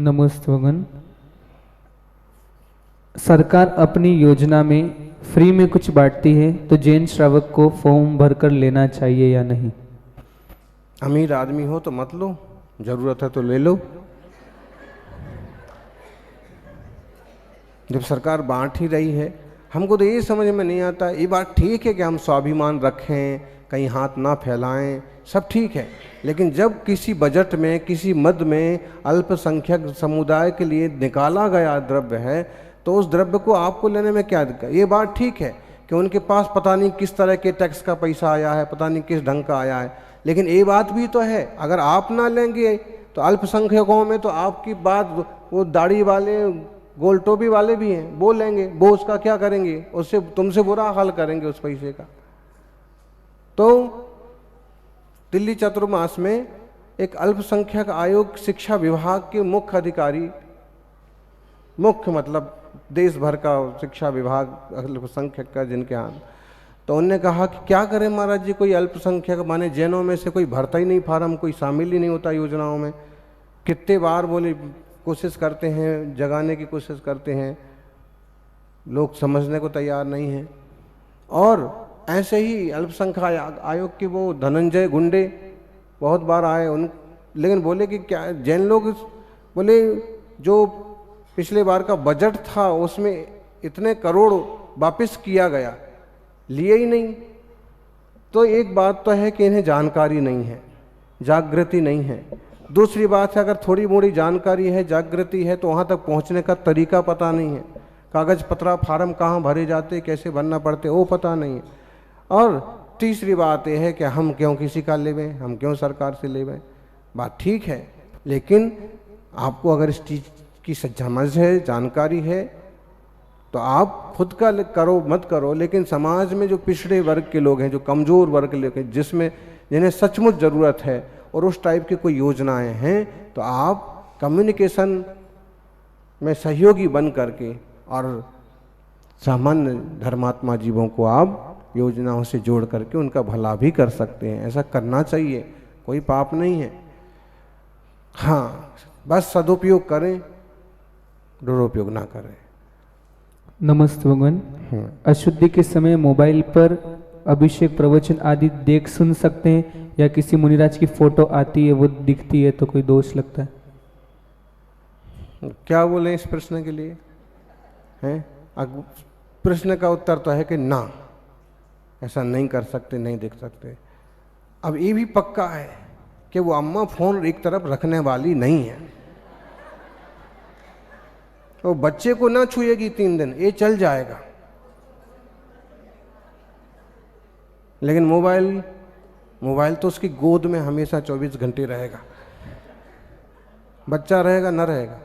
नमस्ते भगवान। सरकार अपनी योजना में फ्री में कुछ बांटती है तो जैन श्रावक को फॉर्म भरकर लेना चाहिए या नहीं? अमीर आदमी हो तो मत लो, जरूरत है तो ले लो। जब सरकार बांट ही रही है, हमको तो ये समझ में नहीं आता। ये बात ठीक है कि हम स्वाभिमान रखें, कहीं हाथ ना फैलाएं, सब ठीक है, लेकिन जब किसी बजट में, किसी मद में अल्पसंख्यक समुदाय के लिए निकाला गया द्रव्य है, तो उस द्रव्य को आपको लेने में क्या दिक्कत? ये बात ठीक है कि उनके पास पता नहीं किस तरह के टैक्स का पैसा आया है, पता नहीं किस ढंग का आया है, लेकिन ये बात भी तो है, अगर आप ना लेंगे तो अल्पसंख्यकों में तो आपकी बात वो दाढ़ी वाले, गोल टोपी वाले भी हैं, वो लेंगे, वो उसका क्या करेंगे? उससे तुमसे बुरा हाल करेंगे उस पैसे का। तो दिल्ली चतुर्मास में एक अल्पसंख्यक आयोग शिक्षा विभाग के मुख्य अधिकारी, मुख्य मतलब देश भर का शिक्षा विभाग अल्पसंख्यक का जिनके हाथ, तो उन्होंने कहा कि क्या करें महाराज जी, कोई अल्पसंख्यक माने जैनों में से कोई भरता ही नहीं फार्म, कोई शामिल ही नहीं होता योजनाओं में। कितने बार बोले कोशिश करते हैं, जगाने की कोशिश करते हैं, लोग समझने को तैयार नहीं हैं। और ऐसे ही अल्पसंख्यक आयोग के वो धनंजय गुंडे बहुत बार आए, उन लेकिन बोले कि क्या जैन लोग, बोले जो पिछले बार का बजट था उसमें इतने करोड़ वापस किया गया, लिए ही नहीं। तो एक बात तो है कि इन्हें जानकारी नहीं है, जागृति नहीं है। दूसरी बात है, अगर थोड़ी मोड़ी जानकारी है, जागृति है, तो वहाँ तक पहुँचने का तरीका पता नहीं है, कागज पत्रा फार्म कहाँ भरे जाते, कैसे भरना पड़ते, वो पता नहीं है। और तीसरी बात यह है कि हम क्यों किसी का लेवें, हम क्यों सरकार से लेवें। बात ठीक है, लेकिन आपको अगर इस चीज़ की समझ है, जानकारी है, तो आप खुद का करो मत करो, लेकिन समाज में जो पिछड़े वर्ग के लोग हैं, जो कमज़ोर वर्ग के लोग हैं, जिसमें जिन्हें सचमुच ज़रूरत है और उस टाइप की कोई योजनाएं हैं, तो आप कम्युनिकेशन में सहयोगी बन करके और सामान्य धर्मात्मा जीवों को आप योजनाओं से जोड़ करके उनका भला भी कर सकते हैं। ऐसा करना चाहिए, कोई पाप नहीं है। हाँ, बस सदुपयोग करें, दुरुपयोग ना करें। नमस्ते भगवान। अशुद्धि के समय मोबाइल पर अभिषेक प्रवचन आदि देख सुन सकते हैं, या किसी मुनिराज की फोटो आती है वो दिखती है तो कोई दोष लगता है? क्या बोले इस प्रश्न के लिए हैं? प्रश्न का उत्तर तो है कि ना, ऐसा नहीं कर सकते, नहीं देख सकते। अब ये भी पक्का है कि वो अम्मा फोन एक तरफ रखने वाली नहीं है, तो बच्चे को ना छुएगी 3 दिन, ये चल जाएगा, लेकिन मोबाइल तो उसकी गोद में हमेशा 24 घंटे रहेगा। बच्चा रहेगा ना रहेगा,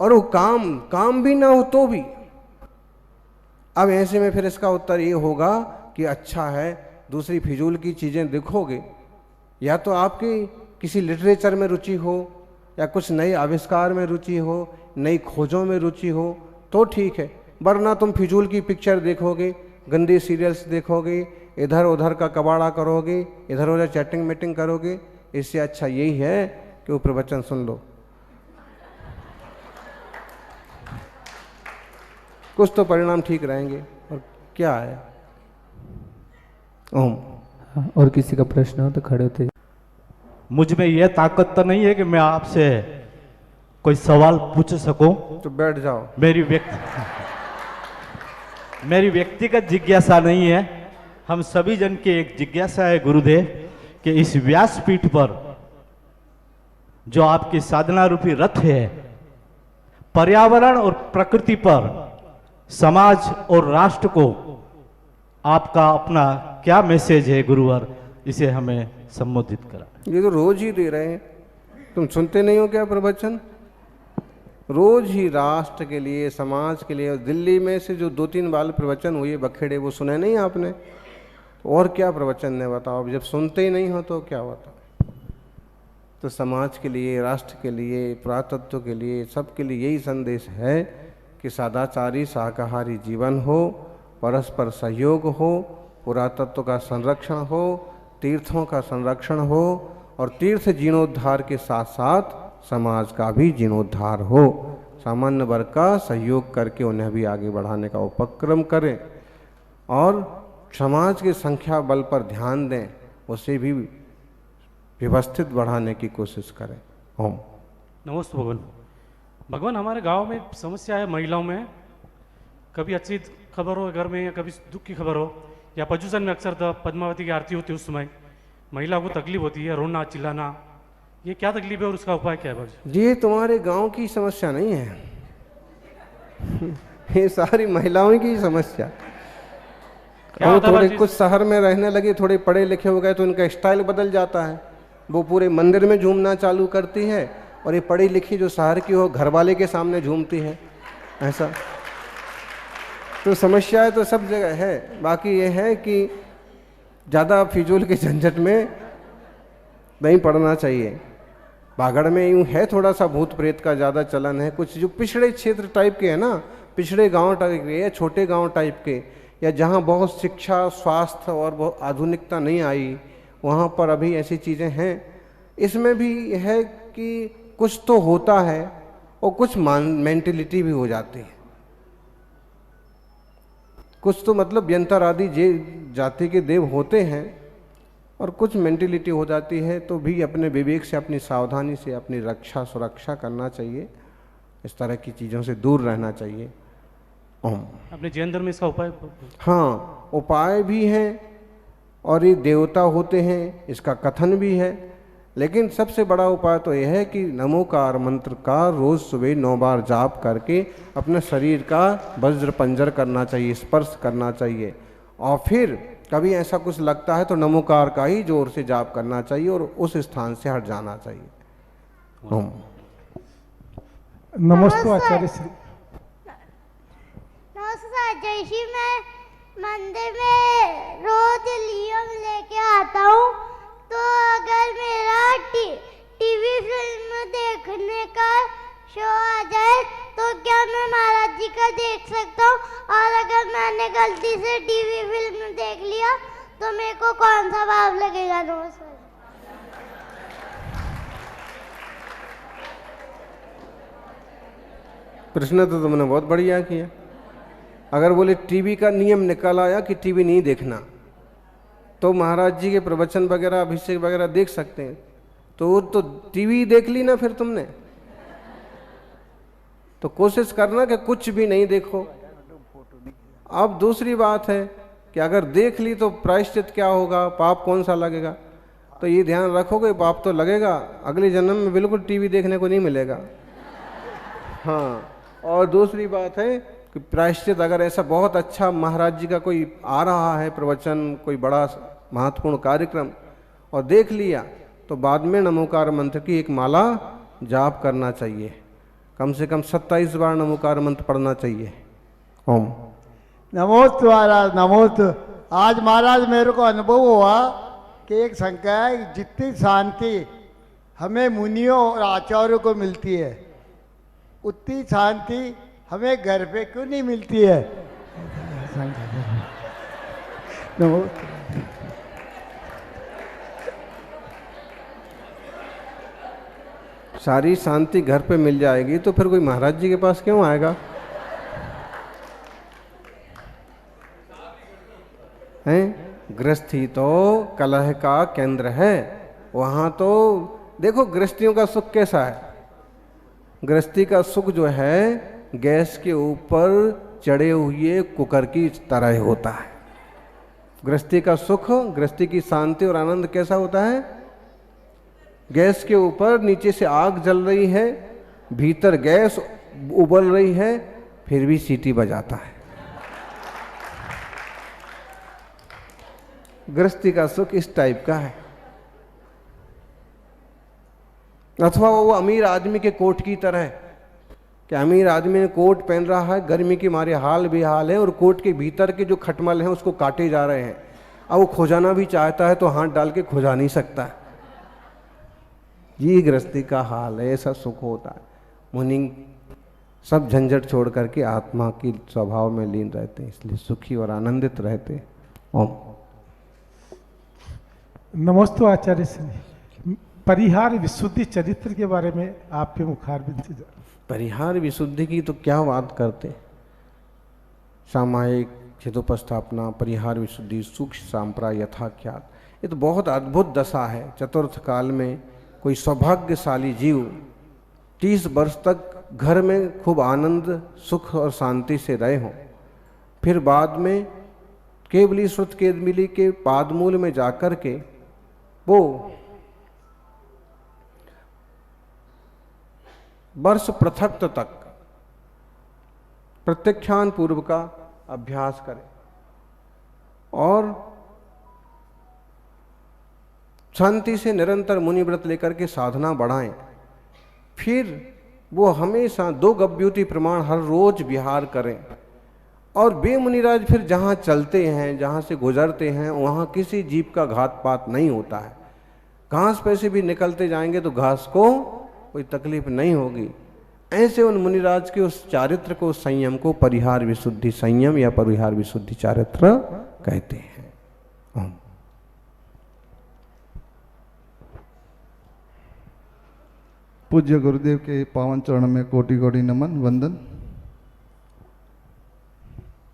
और वो काम भी ना हो तो भी। अब ऐसे में फिर इसका उत्तर ये होगा कि अच्छा है, दूसरी फिजूल की चीज़ें देखोगे, या तो आपकी किसी लिटरेचर में रुचि हो, या कुछ नए आविष्कार में रुचि हो, नई खोजों में रुचि हो, तो ठीक है, वरना तुम फिजूल की पिक्चर देखोगे, गंदे सीरियल्स देखोगे, इधर उधर का कबाड़ा करोगे, इधर उधर चैटिंग मीटिंग करोगे। इससे अच्छा यही है कि वो प्रवचन सुन लो, कुछ तो परिणाम ठीक रहेंगे, और क्या है। ओम। और किसी का प्रश्न हो तो खड़े होते। मुझ में यह ताकत तो नहीं है कि मैं आपसे कोई सवाल पूछ सकूं, तो बैठ जाओ। मेरी व्यक्तिगत जिज्ञासा नहीं है, हम सभी जन की एक जिज्ञासा है गुरुदेव, कि इस व्यासपीठ पर जो आपकी साधना रूपी रथ है, पर्यावरण और प्रकृति पर समाज और राष्ट्र को आपका अपना क्या मैसेज है गुरुवर, इसे हमें संबोधित करा। ये तो रोज ही दे रहे हैं, तुम सुनते नहीं हो क्या प्रवचन? रोज ही राष्ट्र के लिए, समाज के लिए। और दिल्ली में से जो 2-3 बार प्रवचन हुए बखेड़े, वो सुने नहीं आपने? और क्या प्रवचन ने बताओ, जब सुनते ही नहीं हो तो क्या होता। तो समाज के लिए, राष्ट्र के लिए, पुरातत्व के लिए, सबके लिए यही संदेश है कि सदाचारी शाकाहारी जीवन हो, परस्पर सहयोग हो, पुरातत्व का संरक्षण हो, तीर्थों का संरक्षण हो, और तीर्थ जीर्णोद्धार के साथ साथ समाज का भी जीर्णोद्धार हो। सामान्य वर्ग का सहयोग करके उन्हें भी आगे बढ़ाने का उपक्रम करें और समाज के संख्या बल पर ध्यान दें, उसे भी व्यवस्थित बढ़ाने की कोशिश करें। ओम। नमस्ते भगवान। भगवान, हमारे गांव में समस्या है महिलाओं में, कभी अच्छी खबर हो घर में या कभी दुख की खबर हो, या पजुसन में अक्सर पद्मावती की आरती होती है उस समय महिला को तकलीफ होती है, रोना चिल्लाना, ये क्या तकलीफ है और उसका उपाय क्या है भगवान? ये तुम्हारे गांव की समस्या नहीं है, ये सारी महिलाओं की समस्या। क्या वो होता है थोड़े बाबा कुछ शहर में रहने लगे, थोड़े पढ़े लिखे हो गए तो इनका स्टाइल बदल जाता है, वो पूरे मंदिर में झूमना चालू करती है और ये पढ़ी लिखी जो शहर की हो घर वाले के सामने झूमती है, ऐसा। तो समस्याएं तो सब जगह है। बाकी ये है कि ज़्यादा फिजूल के झंझट में नहीं पड़ना चाहिए। बागड़ में यूँ है थोड़ा सा भूत प्रेत का ज़्यादा चलन है, कुछ जो पिछड़े क्षेत्र टाइप के हैं ना, पिछड़े गांव टाइप के या छोटे गांव टाइप के, या जहाँ बहुत शिक्षा स्वास्थ्य और बहुत आधुनिकता नहीं आई, वहाँ पर अभी ऐसी चीज़ें हैं। इसमें भी है कि कुछ तो होता है और कुछ मेंटलिटी भी हो जाती है, कुछ तो मतलब यंत्र आदि जाति के देव होते हैं और कुछ मेंटलिटी हो जाती है, तो भी अपने विवेक से अपनी सावधानी से अपनी रक्षा सुरक्षा करना चाहिए, इस तरह की चीज़ों से दूर रहना चाहिए। ओम। अपने जैन धर्म में इसका उपाय? हाँ, उपाय भी हैं और ये देवता होते हैं, इसका कथन भी है, लेकिन सबसे बड़ा उपाय तो यह है कि नमोकार मंत्र का रोज़ सुबह 9 बार जाप करके अपने शरीर का वज्र पंजर करना चाहिए, स्पर्श करना चाहिए। और फिर कभी ऐसा कुछ लगता है तो नमोकार का ही जोर से जाप करना चाहिए और उस स्थान से हट जाना चाहिए। ओम। नमस्ते आचार्य श्री। नमस्कार जैसी मैं मंदिर में रोज नियम लेके आता हूँ, तो अगर मेरा टीवी फिल्म देखने का शो आ जाए तो क्या मैं महाराज जी का देख सकता हूँ? और अगर मैंने गलती से टीवी फिल्म देख लिया तो मेरे को कौन सा पाप लगेगा? नमस्कार। प्रश्न तो तुमने बहुत बढ़िया किया। अगर बोले टीवी का नियम निकल आया कि टीवी नहीं देखना, तो महाराज जी के प्रवचन वगैरह अभिषेक वगैरह देख सकते हैं, तो वो तो टीवी देख ली ना फिर तुमने। तो कोशिश करना कि कुछ भी नहीं देखो। अब दूसरी बात है कि अगर देख ली तो प्रायश्चित क्या होगा, पाप कौन सा लगेगा? तो ये ध्यान रखोगे पाप तो लगेगा, अगले जन्म में बिल्कुल टीवी देखने को नहीं मिलेगा। हाँ, और दूसरी बात है कि प्रायश्चित अगर ऐसा बहुत अच्छा महाराज जी का कोई आ रहा है प्रवचन, कोई बड़ा महत्वपूर्ण कार्यक्रम और देख लिया, तो बाद में नमोकार मंत्र की एक माला जाप करना चाहिए, कम से कम 27 बार नमोकार मंत्र पढ़ना चाहिए। ओम। नमोस्तु महाराज, नमोस्तु। आज महाराज मेरे को अनुभव हुआ कि एक शंका है, जितनी शांति हमें मुनियों और आचार्यों को मिलती है, उतनी शांति हमें घर पे क्यों नहीं मिलती है? नमोस्तु। सारी शांति घर पे मिल जाएगी तो फिर कोई महाराज जी के पास क्यों आएगा? हैं? गृहस्थी तो कलह का केंद्र है। वहाँ तो देखो गृहस्थियों का सुख कैसा है। गृहस्थी का सुख जो है गैस के ऊपर चढ़े हुए कुकर की तरह होता है। गृहस्थी का सुख, गृहस्थी की शांति और आनंद कैसा होता है? गैस के ऊपर नीचे से आग जल रही है, भीतर गैस उबल रही है, फिर भी सीटी बजाता है। गृहस्थी का सुख इस टाइप का है। अथवा वो अमीर आदमी के कोट की तरह, कि अमीर आदमी ने कोट पहन रहा है, गर्मी के मारे हाल बेहाल है और कोट के भीतर के जो खटमल हैं उसको काटे जा रहे हैं। अब वो खोजाना भी चाहता है तो हाथ डाल के खोजा नहीं सकता। ये गृहस्थी का हाल है, ऐसा सुख होता है। मुनि सब झंझट छोड़ करके आत्मा की स्वभाव में लीन रहते हैं, इसलिए सुखी और आनंदित रहते हैं। ओम। नमस्ते आचार्य श्री। परिहार विशुद्धि चरित्र के बारे में आपके मुखारबिंद से परिहार विशुद्धि की तो क्या बात करते, सामायिक चिदोपस्थापना, परिहार विशुद्धि, सूक्ष्म सांप्राय यथाख्यात, ये तो बहुत अद्भुत दशा है। चतुर्थ काल में कोई सौभाग्यशाली जीव 30 वर्ष तक घर में खूब आनंद सुख और शांति से रहे हों, फिर बाद में केवली श्रुत केदमिली के पादमूल में जाकर के वो वर्ष पृथक तक प्रत्याख्यान पूर्व का अभ्यास करें और शांति से निरंतर मुनि व्रत लेकर के साधना बढ़ाएं, फिर वो हमेशा 2 गव्युति प्रमाण हर रोज विहार करें। और वे मुनिराज फिर जहाँ चलते हैं, जहाँ से गुजरते हैं, वहाँ किसी जीव का घात पात नहीं होता है। घास पे से भी निकलते जाएंगे तो घास को कोई तकलीफ नहीं होगी। ऐसे उन मुनिराज के उस चारित्र को, संयम को परिहार विशुद्धि संयम या परिहार विशुद्धि चारित्र कहते हैं। ओम। पूज्य गुरुदेव के पावन चरण में कोटि कोटि नमन वंदन।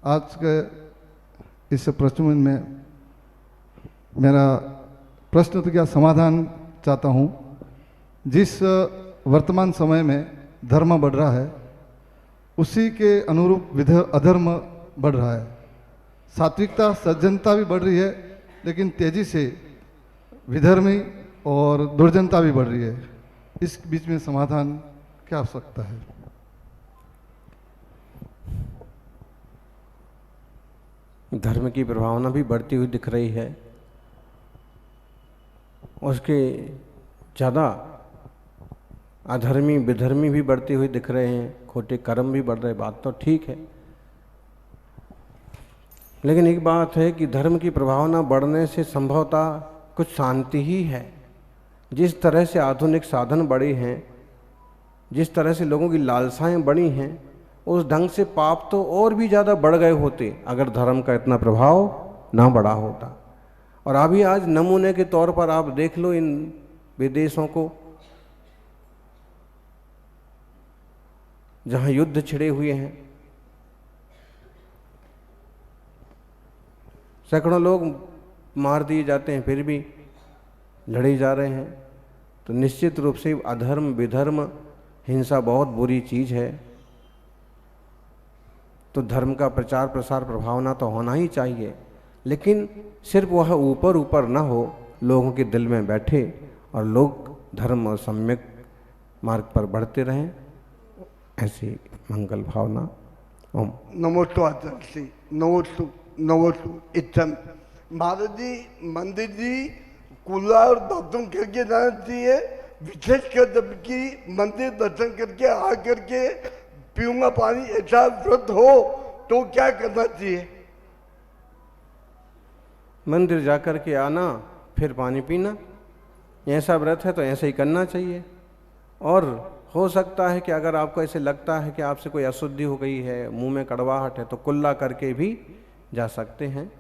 आज के इस प्रश्न में मेरा प्रश्न तो क्या समाधान चाहता हूँ। जिस वर्तमान समय में धर्म बढ़ रहा है उसी के अनुरूप अधर्म बढ़ रहा है। सात्विकता सज्जनता भी बढ़ रही है, लेकिन तेजी से विधर्मी और दुर्जनता भी बढ़ रही है। इस बीच में समाधान क्या हो सकता है? धर्म की प्रभावना भी बढ़ती हुई दिख रही है, उसके ज़्यादा अधर्मी विधर्मी भी बढ़ती हुई दिख रहे हैं, खोटे कर्म भी बढ़ रहे। बात तो ठीक है, लेकिन एक बात है कि धर्म की प्रभावना बढ़ने से संभवतः कुछ शांति ही है। जिस तरह से आधुनिक साधन बढ़े हैं, जिस तरह से लोगों की लालसाएं बढ़ी हैं, उस ढंग से पाप तो और भी ज़्यादा बढ़ गए होते अगर धर्म का इतना प्रभाव ना बढ़ा होता। और अभी आज नमूने के तौर पर आप देख लो इन विदेशों को, जहां युद्ध छिड़े हुए हैं, सैकड़ों लोग मार दिए जाते हैं, फिर भी लड़े जा रहे हैं। तो निश्चित रूप से अधर्म विधर्म हिंसा बहुत बुरी चीज़ है। तो धर्म का प्रचार प्रसार प्रभावना तो होना ही चाहिए, लेकिन सिर्फ वह ऊपर ऊपर ना हो, लोगों के दिल में बैठे और लोग धर्म और सम्यक मार्ग पर बढ़ते रहें, ऐसी मंगल भावना। ओम। नमोस्तु आचार्य श्री, नमोस्तु इच्छन। महाराज जी, मंदिर जी कुल्ला और दर्शन करके जाना चाहिए, विशेषकर जबकि मंदिर दर्शन करके आ करके पीऊंगा पानी ऐसा व्रत हो तो क्या करना चाहिए? मंदिर जाकर के आना फिर पानी पीना, ऐसा व्रत है तो ऐसे ही करना चाहिए। और हो सकता है कि अगर आपको ऐसे लगता है कि आपसे कोई अशुद्धि हो गई है, मुंह में कड़वाहट है, तो कुल्ला करके भी जा सकते हैं।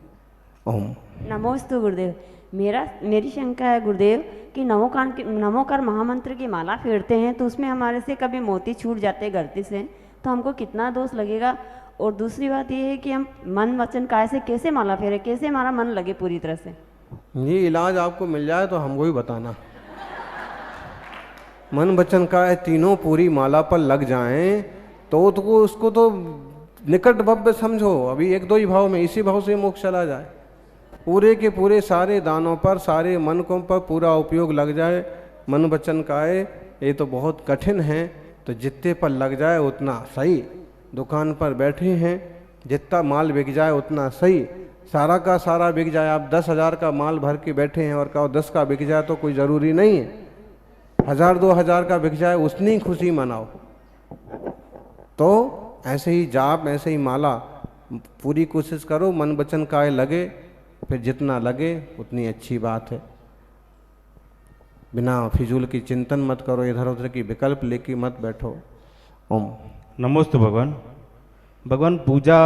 ओम। नमोस्तु गुरुदेव। मेरी शंका है गुरुदेव कि नमोकार महामंत्र की माला फेरते हैं तो उसमें हमारे से कभी मोती छूट जाते हैं गलती से, तो हमको कितना दोष लगेगा? और दूसरी बात ये है कि हम मन वचन काय से कैसे माला फेरे, कैसे हमारा मन लगे पूरी तरह से? ये इलाज आपको मिल जाए तो हमको ही बताना। मन वचन काय तीनों पूरी माला पर लग जाएं तो उसको तो निकट भव्य समझो। अभी 1-2 ही भाव में, इसी भाव से मोक्ष चला जाए। पूरे के पूरे सारे दानों पर, सारे मनकों पर पूरा उपयोग लग जाए। मन वचन काय ये तो बहुत कठिन है, तो जितने पर लग जाए उतना सही। दुकान पर बैठे हैं, जितना माल बिक जाए उतना सही। सारा का सारा बिक जाए, आप 10,000 का माल भर के बैठे हैं और कहो 10 का बिक जाए तो कोई ज़रूरी नहीं है। 1,000-2,000 का बिक जाए उतनी खुशी मनाओ। तो ऐसे ही जाप, ऐसे ही माला पूरी कोशिश करो, मन वचन काय लगे, फिर जितना लगे उतनी अच्छी बात है। बिना फिजूल की चिंतन मत करो, इधर उधर की विकल्प लेके मत बैठो। ओम। नमोस्तु भगवान। भगवान पूजा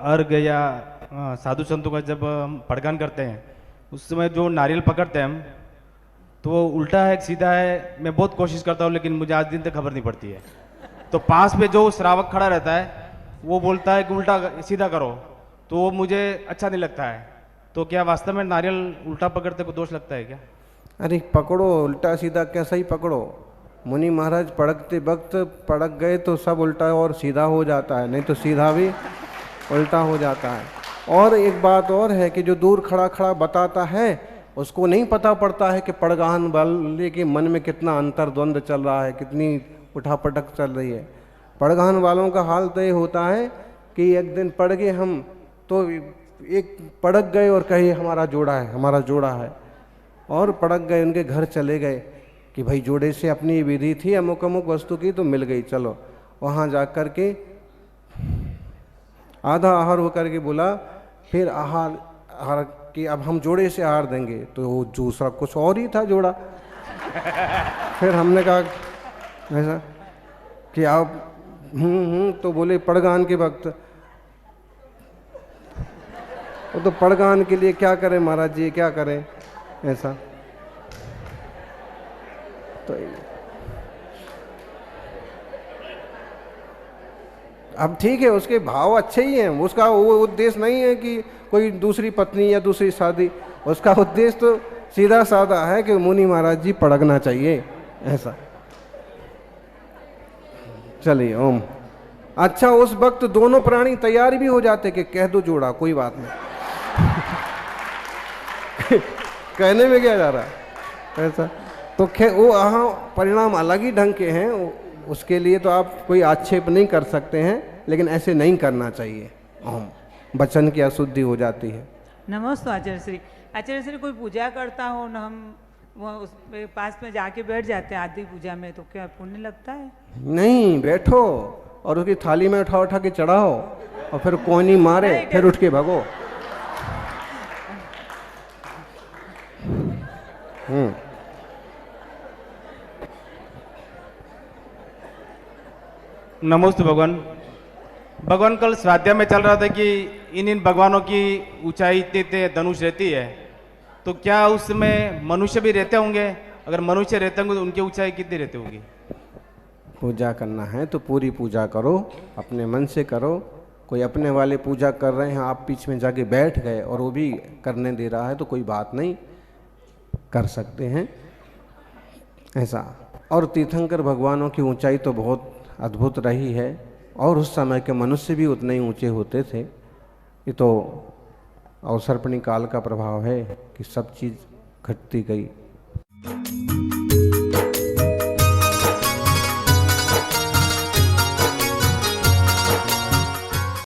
अर्घ या साधु संतों का जब हम पड़गान करते हैं उस समय जो नारियल पकड़ते हैं हम, तो वो उल्टा है सीधा है, मैं बहुत कोशिश करता हूँ लेकिन मुझे आज दिन तक खबर नहीं पड़ती है। तो पास में जो श्रावक खड़ा रहता है वो बोलता है कि उल्टा सीधा करो, तो वो मुझे अच्छा नहीं लगता है। तो क्या वास्तव में नारियल उल्टा पकड़ते को दोष लगता है क्या? अरे पकड़ो, उल्टा सीधा कैसा ही पकड़ो। मुनि महाराज पड़कते वक्त पड़क गए तो सब उल्टा और सीधा हो जाता है, नहीं तो सीधा भी उल्टा हो जाता है। और एक बात और है कि जो दूर खड़ा खड़ा बताता है उसको नहीं पता पड़ता है कि पड़गान वाले के मन में कितना अंतर्द्वंद चल रहा है, कितनी उठापटक चल रही है। पड़गान वालों का हाल तो ये होता है कि एक दिन पड़ गए हम तो एक पड़क गए और कहे हमारा जोड़ा है, हमारा जोड़ा है, और पड़क गए, उनके घर चले गए कि भाई जोड़े से अपनी विधि थी अमुक अमुक वस्तु की तो मिल गई, चलो वहाँ जा कर के आधा आहार होकर के बोला, फिर आहार कि अब हम जोड़े से आहार देंगे, तो वो दूसरा कुछ और ही था जोड़ा। फिर हमने कहा ऐसा कि आप तो बोले पड़गान के वक्त, वो तो पड़गान के लिए क्या करें महाराज जी, क्या करें ऐसा। तो अब ठीक है, उसके भाव अच्छे ही हैं, उसका वो उद्देश्य नहीं है कि कोई दूसरी पत्नी या दूसरी शादी, उसका उद्देश्य तो सीधा साधा है कि मुनि महाराज जी पड़कना चाहिए ऐसा। चलिए ओम। अच्छा उस वक्त दोनों प्राणी तैयार भी हो जाते कि कह दो जोड़ा, कोई बात नहीं। कहने में क्या जा रहा है ऐसा। तो वो यहाँ परिणाम अलग ही ढंग के हैं, उसके लिए तो आप कोई आक्षेप नहीं कर सकते हैं, लेकिन ऐसे नहीं करना चाहिए। ओम। वचन की अशुद्धि हो जाती है। नमस्ते आचार्य श्री। आचार्य श्री, कोई पूजा करता हो न, हम वो उस पास में जाके बैठ जाते हैं आदि पूजा में, तो क्या पुण्य लगता है? नहीं, बैठो और उसकी थाली में उठा उठा के चढ़ाओ और फिर कोनी मारे, फिर उठ के भागो। नमस्ते भगवान। भगवान कल स्वाध्याय में चल रहा था कि इन भगवानों की ऊंचाई इतने धनुष रहती है, तो क्या उसमें मनुष्य भी रहते होंगे? अगर मनुष्य रहते होंगे तो उनकी ऊंचाई कितनी रहती होगी? पूजा करना है तो पूरी पूजा करो, अपने मन से करो। कोई अपने वाले पूजा कर रहे हैं, आप बीच में जाके बैठ गए और वो भी करने दे रहा है तो कोई बात नहीं, कर सकते हैं ऐसा। और तीर्थंकर भगवानों की ऊंचाई तो बहुत अद्भुत रही है, और उस समय के मनुष्य भी उतने ही ऊंचे होते थे। ये तो अवसर्पणी काल का प्रभाव है कि सब चीज़ घटती गई।